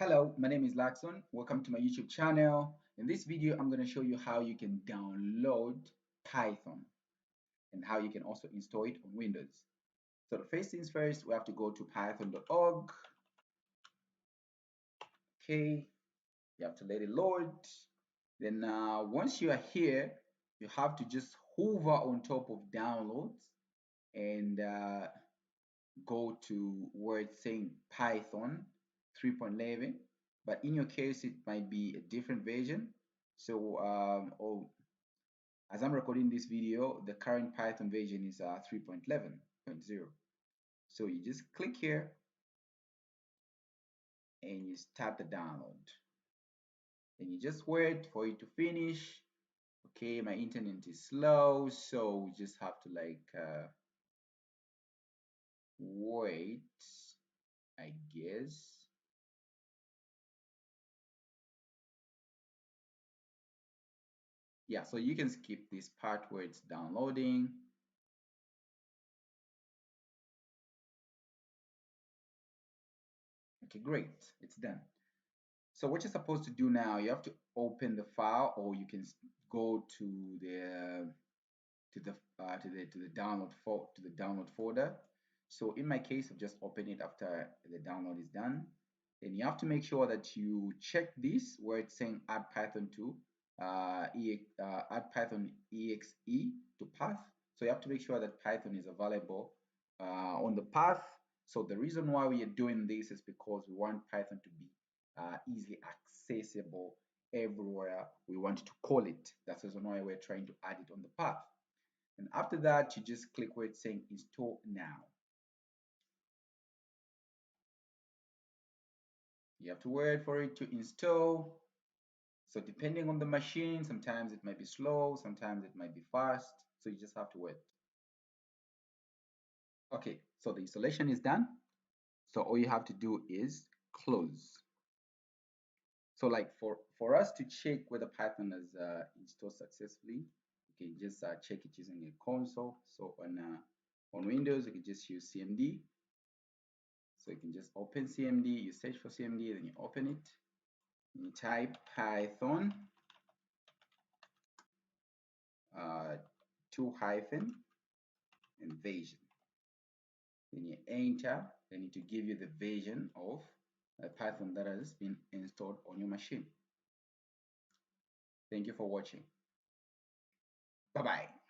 Hello, my name is Laxon. Welcome to my YouTube channel. In this video, I'm going to show you how you can download Python and how you can also install it on Windows. So the first things first, we have to go to python.org. Okay, you have to let it load. Then once you are here, you have to just hover on top of downloads and go to where it's saying Python 3.11, but in your case it might be a different version. So as I'm recording this video, the current Python version is 3.11.0. So you just click here and you start the download. Then you just wait for it to finish. Okay, my internet is slow, so we just have to wait, I guess. Yeah, so you can skip this part where it's downloading. Okay, great, it's done. So what you're supposed to do now, you have to open the file, or you can go to the download folder. So in my case, I've just opened it after the download is done. Then you have to make sure that you check this where it's saying add Python to add Python exe to path. So you have to make sure that Python is available on the path. So the reason why we are doing this is because we want Python to be easily accessible everywhere we want to call it. That's the reason why we're trying to add it on the path. And after that, you just click where it's saying install now. You have to wait for it to install. So depending on the machine, sometimes it might be slow, sometimes it might be fast. So you just have to wait. Okay, so the installation is done. So all you have to do is close. So like for us to check whether Python is installed successfully, you can just check it using a console. So on Windows, you can just use CMD. So you can just open CMD, you search for CMD, then you open it, and you type Python 2 hyphen and version. Then you enter, then it will give you the version of Python that has been installed on your machine. Thank you for watching. Bye bye.